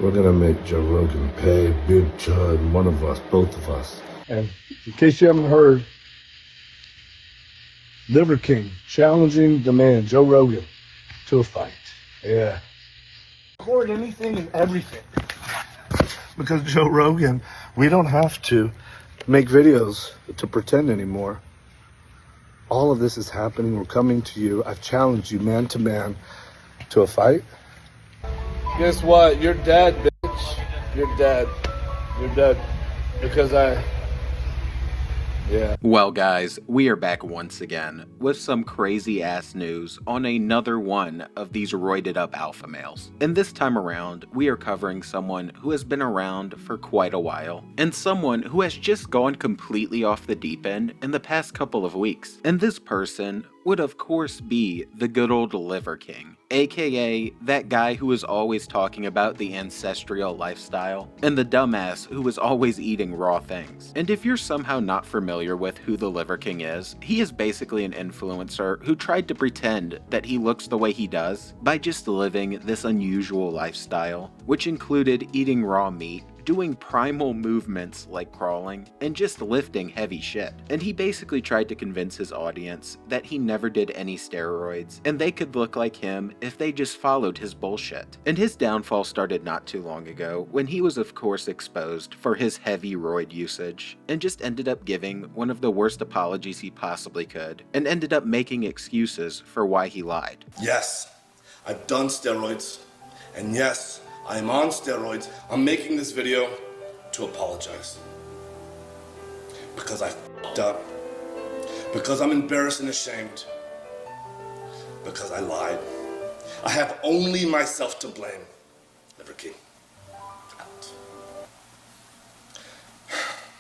We're gonna make Joe Rogan pay, big chud, one of us, both of us. And in case you haven't heard, Liver King challenging the man, Joe Rogan, to a fight. Yeah. Record anything and everything. Because Joe Rogan, we don't have to make videos to pretend anymore. All of this is happening. We're coming to you. I've challenged you man to man to a fight. Guess what? You're dead, bitch. You're dead. You're dead. Because yeah. Well guys, we are back once again with some crazy ass news on another one of these roided up alpha males. And this time around, we are covering someone who has been around for quite a while, and someone who has just gone completely off the deep end in the past couple of weeks. And this person would of course be the good old Liver King, aka that guy who is always talking about the ancestral lifestyle, and the dumbass who is always eating raw things. And if you're somehow not familiar with who the Liver King is, he is basically an influencer who tried to pretend that he looks the way he does by just living this unusual lifestyle, which included eating raw meat, doing primal movements like crawling, and just lifting heavy shit. And he basically tried to convince his audience that he never did any steroids, and they could look like him if they just followed his bullshit. And his downfall started not too long ago, when he was of course exposed for his heavy roid usage, and just ended up giving one of the worst apologies he possibly could, and ended up making excuses for why he lied. Yes, I've done steroids, and yes, I am on steroids. I'm making this video to apologize. Because I f***ed up. Because I'm embarrassed and ashamed. Because I lied. I have only myself to blame. Liver King. Out.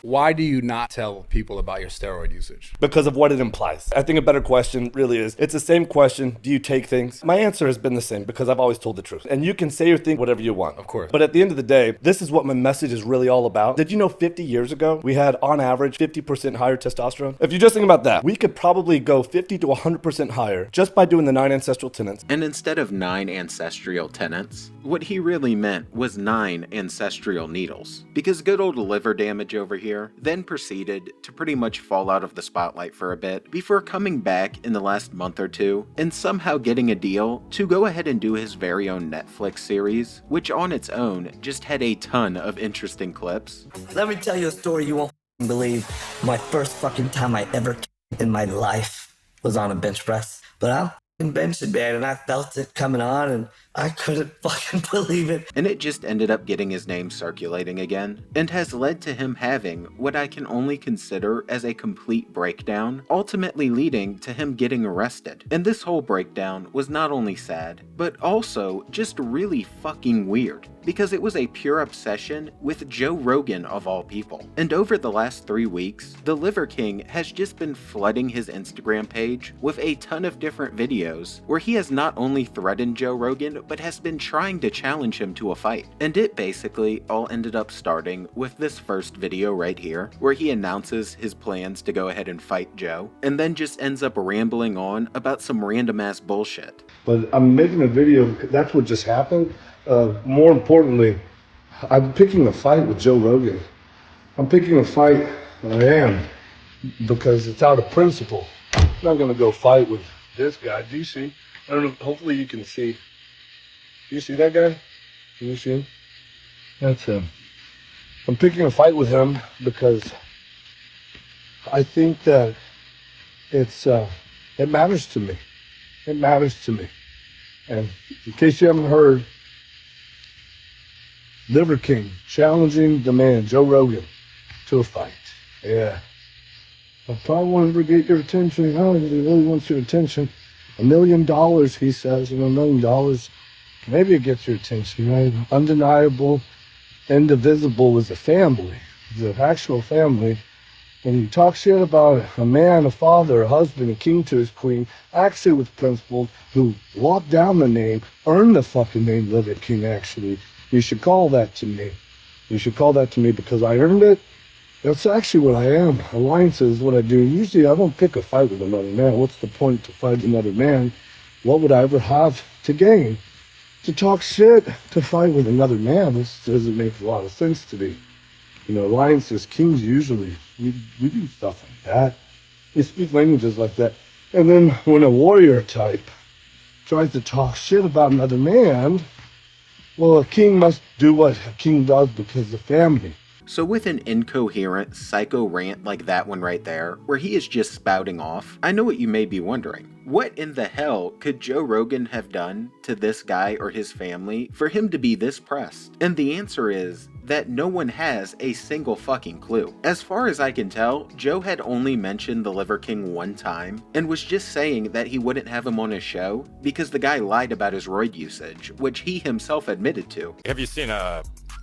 Why do you not tell people about your steroid usage? Because of what it implies. I think a better question really is, it's the same question, do you take things? My answer has been the same because I've always told the truth. And you can say or think whatever you want. Of course. But at the end of the day, this is what my message is really all about. Did you know 50 years ago, we had on average 50% higher testosterone? If you just think about that, we could probably go 50 to 100% higher just by doing the 9 ancestral tenets. And instead of 9 ancestral tenets, what he really meant was 9 ancestral needles. Because good old liver damage over here then proceeded to pretty much fall out of the spotlight for a bit before coming back in the last month or two and somehow getting a deal to go ahead and do his very own Netflix series, which on its own just had a ton of interesting clips. Let me tell you a story you won't believe. My first fucking time I ever in my life was on a bench press. But I'm benching, man, and I felt it coming on and I couldn't fucking believe it. And it just ended up getting his name circulating again, and has led to him having what I can only consider as a complete breakdown, ultimately leading to him getting arrested. And this whole breakdown was not only sad, but also just really fucking weird, because it was a pure obsession with Joe Rogan of all people. And over the last 3 weeks, the Liver King has just been flooding his Instagram page with a ton of different videos where he has not only threatened Joe Rogan, but has been trying to challenge him to a fight. And it basically all ended up starting with this first video right here, where he announces his plans to go ahead and fight Joe, and then just ends up rambling on about some random ass bullshit. But I'm making a video, that's what just happened. More importantly, I'm picking a fight with Joe Rogan. I'm picking a fight, I am, because it's out of principle. I'm not gonna go fight with this guy. Do you see? I don't know, hopefully you can see. Do you see that guy? Can you see him? That's him. I'm picking a fight with him because I think that it matters to me. It matters to me. And in case you haven't heard, Liver King challenging the man, Joe Rogan, to a fight. Yeah. I probably wanted to get your attention. Oh, he really wants your attention. $1 million, he says, and $1 million, maybe it gets your attention, right? Undeniable, indivisible is a family. It's an actual family. When you talk shit about a man, a father, a husband, a king to his queen, actually with principles, who locked down the name, earned the fucking name Liver King, actually. You should call that to me. You should call that to me because I earned it. That's actually what I am. Alliance is what I do. Usually I don't pick a fight with another man. What's the point to fight another man? What would I ever have to gain? to talk shit, to fight with another man, this doesn't make a lot of sense to me. You know, alliances, kings usually, we do stuff like that. We speak languages like that. And then when a warrior type tries to talk shit about another man, well, a king must do what a king does because the family. So with an incoherent, psycho rant like that one right there, where he is just spouting off, I know what you may be wondering. What in the hell could Joe Rogan have done to this guy or his family for him to be this pressed? And the answer is that no one has a single fucking clue. As far as I can tell, Joe had only mentioned the Liver King one time and was just saying that he wouldn't have him on his show because the guy lied about his roid usage, which he himself admitted to. Have you seen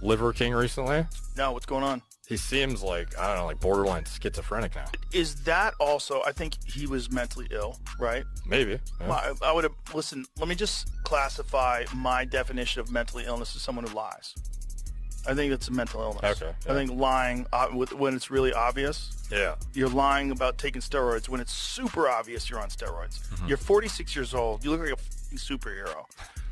Liver King recently? No, what's going on? He seems like, I don't know, like borderline schizophrenic now. Is that also, I think he was mentally ill, right? Maybe. Yeah. Well, I would have, listen, let me just classify my definition of mentally illness as someone who lies. I think it's a mental illness. Okay. I think lying when it's really obvious. Yeah. You're lying about taking steroids when it's super obvious you're on steroids. Mm-hmm. You're 46 years old. You look like a fucking superhero.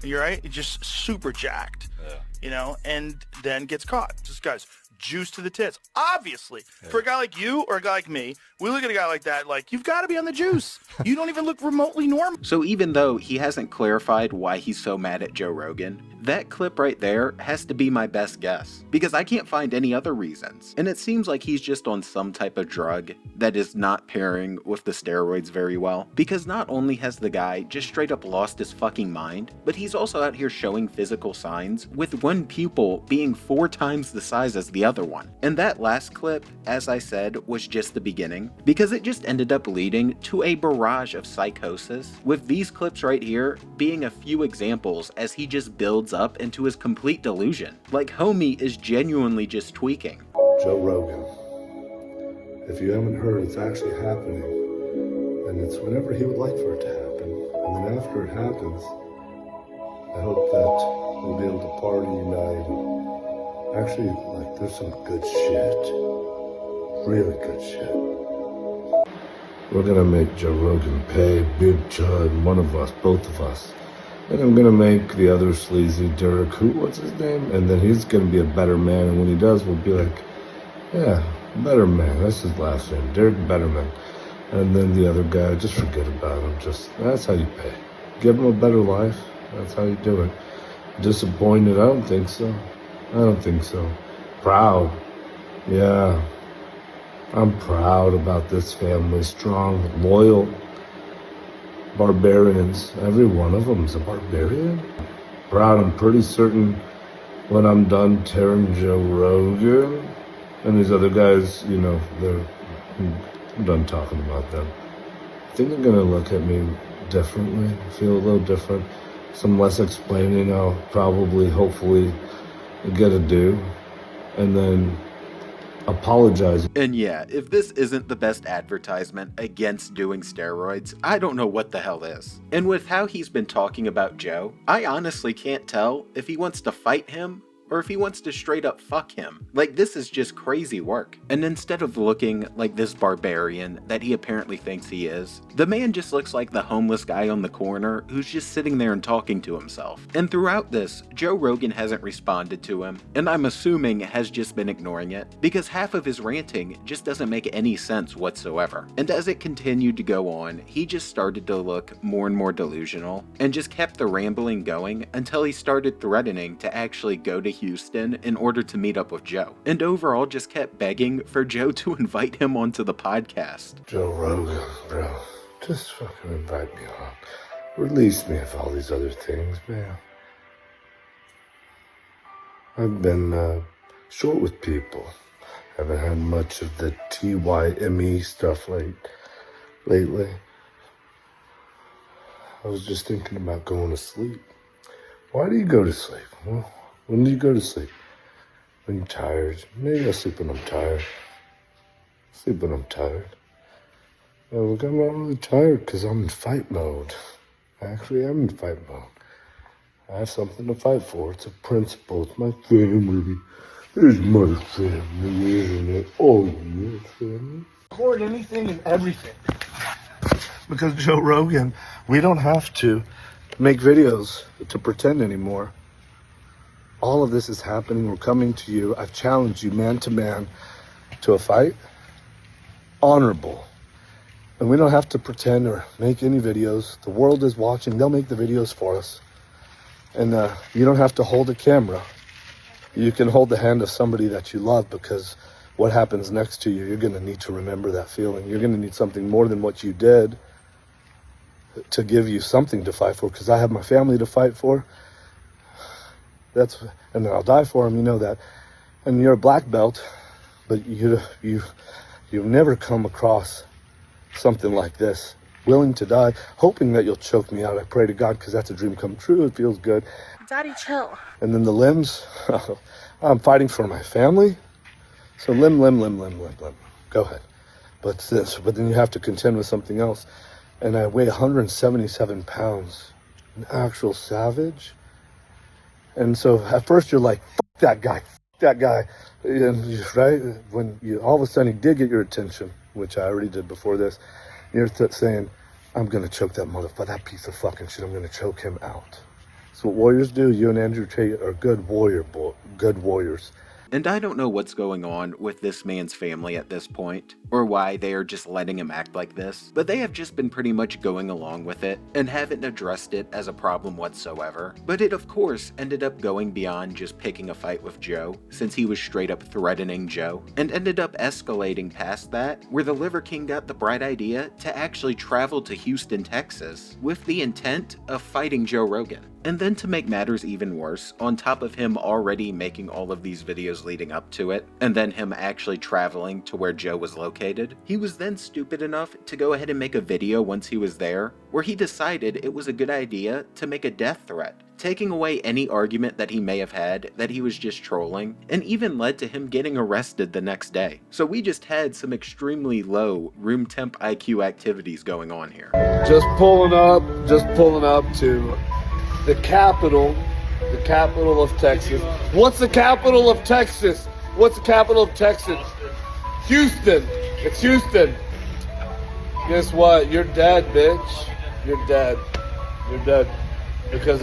You're right. You're just super jacked. Yeah. You know, and then gets caught. Just guys, juice to the tits. Obviously, for a guy like you or a guy like me, we look at a guy like that like, you've got to be on the juice. You don't even look remotely normal. So even though he hasn't clarified why he's so mad at Joe Rogan, that clip right there has to be my best guess, because I can't find any other reasons. And it seems like he's just on some type of drug that is not pairing with the steroids very well, because not only has the guy just straight up lost his fucking mind, but he's also out here showing physical signs with one pupil being 4 times the size as the other one. And that last clip, as I said, was just the beginning, because it just ended up leading to a barrage of psychosis, with these clips right here being a few examples as he just builds up into his complete delusion. Like homie is genuinely just tweaking. Joe Rogan. If you haven't heard, it's actually happening. And it's whenever he would like for it to happen. And then after it happens, I hope that we'll be able to party, unite, and actually, like, there's some good shit. Really good shit. We're gonna make Joe Rogan pay, Big Chud, one of us, both of us. And I'm gonna make the other sleazy Dirk, what's his name? And then he's gonna be a better man, and when he does, we'll be like, yeah, better man, that's his last name, Dirk Betterman. And then the other guy, just forget about him, that's how you pay. Give him a better life, that's how you do it. Disappointed? I don't think so. Proud? Yeah. I'm proud about this family, strong, loyal, barbarians. Every one of them is a barbarian. Proud, I'm pretty certain when I'm done tearing Joe Rogan and these other guys, you know, I'm done talking about them. I think they're gonna look at me differently, feel a little different. Some less explaining I'll probably, hopefully, get to do. And then apologize. And yeah, if this isn't the best advertisement against doing steroids, I don't know what the hell is. And with how he's been talking about Joe, I honestly can't tell if he wants to fight him or if he wants to straight up fuck him. Like, this is just crazy work. And instead of looking like this barbarian that he apparently thinks he is, the man just looks like the homeless guy on the corner who's just sitting there and talking to himself. And throughout this, Joe Rogan hasn't responded to him, and I'm assuming has just been ignoring it, because half of his ranting just doesn't make any sense whatsoever. And as it continued to go on, he just started to look more and more delusional, and just kept the rambling going until he started threatening to actually go to Houston in order to meet up with Joe, and overall just kept begging for Joe to invite him onto the podcast. Joe Rogan, bro, just fucking invite me on. Release me of all these other things, man. I've been short with people. Haven't had much of the TYME stuff lately. I was just thinking about going to sleep. Why do you go to sleep? Well, when do you go to sleep? When you're tired. Maybe I'll sleep when I'm tired. Sleep when I'm tired. Oh, look, I'm not really tired because I'm in fight mode. Actually, I'm in fight mode. I have something to fight for. It's a principle. It's my family. It's my family, isn't it? Oh, yes, family. Record anything and everything. Because Joe Rogan, we don't have to make videos to pretend anymore. All of this is happening. We're coming to you. I've challenged you man to man to a fight. Honorable. And we don't have to pretend or make any videos. The world is watching. They'll make the videos for us. And you don't have to hold a camera. You can hold the hand of somebody that you love, because what happens next to you, you're going to need to remember that feeling. You're going to need something more than what you did to give you something to fight for, because I have my family to fight for. And I'll die for them, you know that. And you're a black belt, but you've never come across something like this. Willing to die, hoping that you'll choke me out. I pray to God, because that's a dream come true. It feels good. Daddy, chill. And then the limbs, I'm fighting for my family. So limb. Go ahead. But then you have to contend with something else. And I weigh 177 pounds. An actual savage. And so at first you're like, fuck that guy. And right? When you all of a sudden he did get your attention, which I already did before this, you're saying, I'm going to choke that motherfucker, that piece of fucking shit, I'm going to choke him out. That's what warriors do. You and Andrew Tate are good warriors. And I don't know what's going on with this man's family at this point, or why they are just letting him act like this, but they have just been pretty much going along with it and haven't addressed it as a problem whatsoever. But it of course ended up going beyond just picking a fight with Joe, since he was straight up threatening Joe, and ended up escalating past that, where the Liver King got the bright idea to actually travel to Houston, Texas, with the intent of fighting Joe Rogan. And then to make matters even worse, on top of him already making all of these videos leading up to it, and then him actually traveling to where Joe was located, he was then stupid enough to go ahead and make a video once he was there, where he decided it was a good idea to make a death threat, taking away any argument that he may have had that he was just trolling, and even led to him getting arrested the next day. So we just had some extremely low room temp IQ activities going on here. Just pulling up to the capital of Texas. What's the capital of Texas? Houston. It's Houston. Guess what? You're dead, bitch. You're dead. Because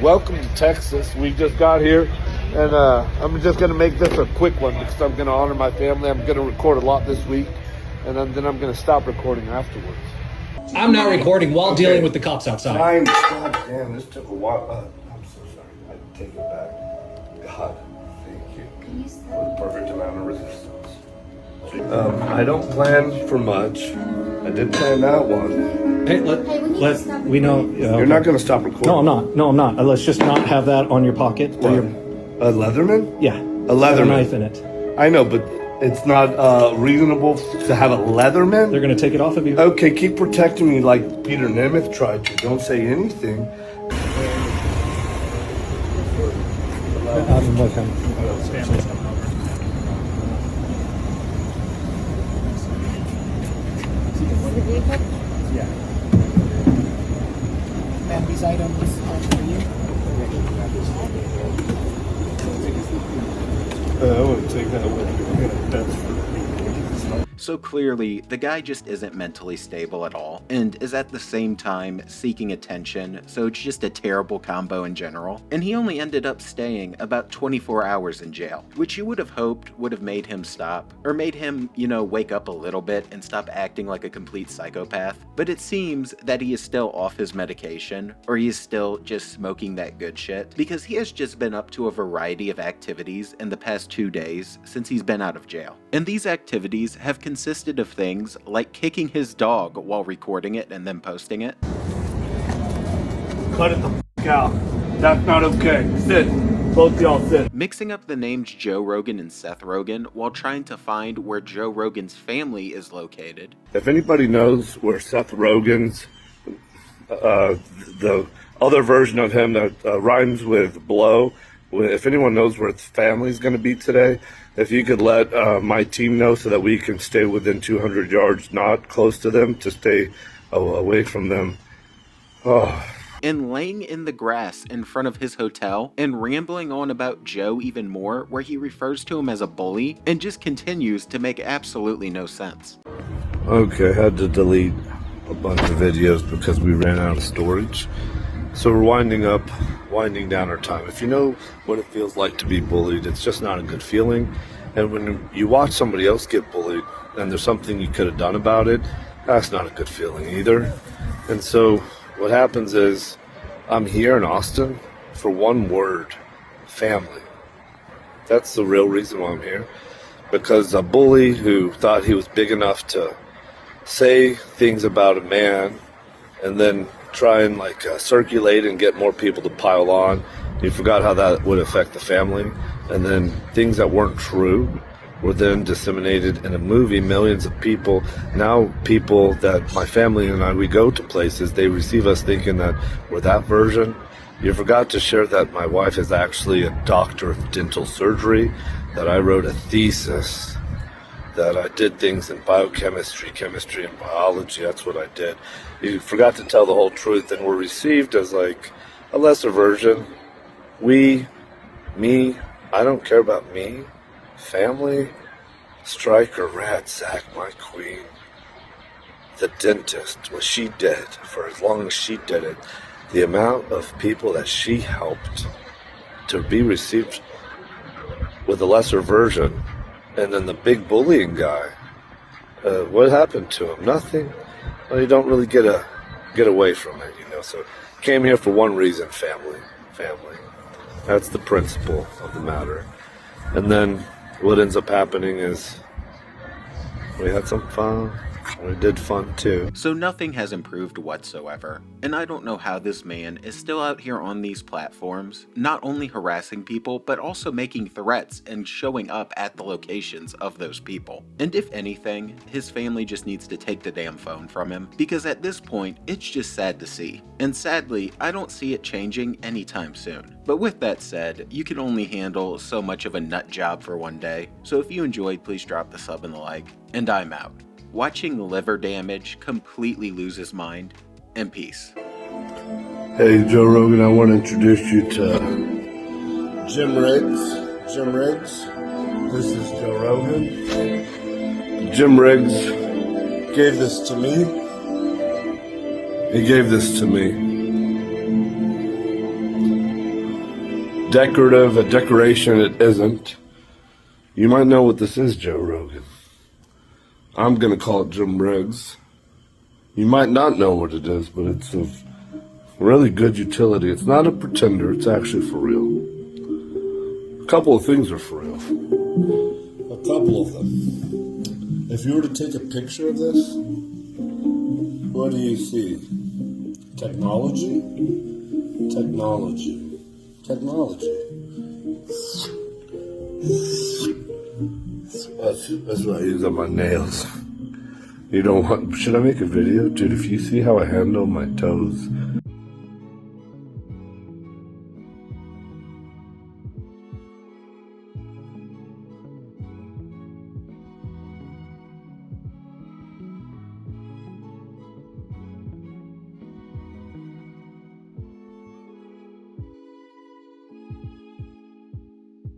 welcome to Texas. We just got here, and I'm just gonna make this a quick one, because I'm gonna honor my family. I'm gonna record a lot this week, and then I'm gonna stop recording afterwards. I'm not recording while dealing with the cops outside. God damn, this took a while. I'm so sorry. I take it back. God, thank you. For the perfect amount of resistance. I don't plan for much. I did plan that one. Hey, we know. You're not going to stop recording. No, I'm not. Let's just not have that on your pocket. What? A Leatherman? Yeah. A Leatherman. A knife in it. I know, but it's not reasonable to have a Leatherman. They're going to take it off of you. Okay, keep protecting me like Peter Nemeth tried to. Don't say anything. I'm with him. Yeah. And these items are for you. I want to take that with me. That's for me. So clearly, the guy just isn't mentally stable at all, and is at the same time seeking attention, so it's just a terrible combo in general. And he only ended up staying about 24 hours in jail, which you would have hoped would have made him stop, or made him, wake up a little bit and stop acting like a complete psychopath. But it seems that he is still off his medication, or he is still just smoking that good shit, because he has just been up to a variety of activities in the past 2 days since he's been out of jail. And these activities have consisted of things like kicking his dog while recording it and then posting it. Cut it the f*** out. That's not okay. Sit. Both y'all sit. Mixing up the names Joe Rogan and Seth Rogan while trying to find where Joe Rogan's family is located. If anybody knows where Seth Rogan's, the other version of him that rhymes with blow, if anyone knows where its family's going to be today, if you could let my team know so that we can stay within 200 yards, not close to them, to stay away from them. Oh. And laying in the grass in front of his hotel and rambling on about Joe even more, where he refers to him as a bully and just continues to make absolutely no sense. Okay, had to delete a bunch of videos because we ran out of storage. So we're winding down our time. If you know what it feels like to be bullied, it's just not a good feeling. And when you watch somebody else get bullied and there's something you could have done about it, that's not a good feeling either. And so what happens is I'm here in Austin for one word: family. That's the real reason why I'm here. Because a bully who thought he was big enough to say things about a man and then try and circulate and get more people to pile on. You forgot how that would affect the family. And then things that weren't true were then disseminated in a movie. Millions of people, now people that my family and I, we go to places, they receive us thinking that we're that version. You forgot to share that my wife is actually a doctor of dental surgery, that I wrote a thesis, that I did things in biochemistry, chemistry, and biology. That's what I did. You forgot to tell the whole truth and were received as like a lesser version. Me, I don't care about me. Family, Striker, rat sack, my queen. The dentist, was she dead for as long as she did it? The amount of people that she helped to be received with a lesser version. And then the big bullying guy, what happened to him? Nothing. Well, you don't really get away from it, you know. So came here for one reason: family. That's the principle of the matter. And then what ends up happening is we had some fun. We did fun too. So nothing has improved whatsoever, and I don't know how this man is still out here on these platforms, not only harassing people, but also making threats and showing up at the locations of those people. And if anything, his family just needs to take the damn phone from him, because at this point, it's just sad to see. And sadly, I don't see it changing anytime soon. But with that said, you can only handle so much of a nut job for one day, so if you enjoyed, please drop the sub and the like, and I'm out. Watching liver damage completely lose his mind, and peace. Hey, Joe Rogan, I want to introduce you to Jim Riggs. Jim Riggs, this is Joe Rogan. Jim Riggs gave this to me. He gave this to me. Decorative, a decoration it isn't. You might know what this is, Joe Rogan. I'm going to call it Jim Riggs. You might not know what it is, but it's of really good utility. It's not a pretender, it's actually for real. A couple of things are for real. A couple of them. If you were to take a picture of this, what do you see? Technology? Technology. Technology. That's what I use on my nails. You don't want... Should I make a video? Dude, if you see how I handle my toes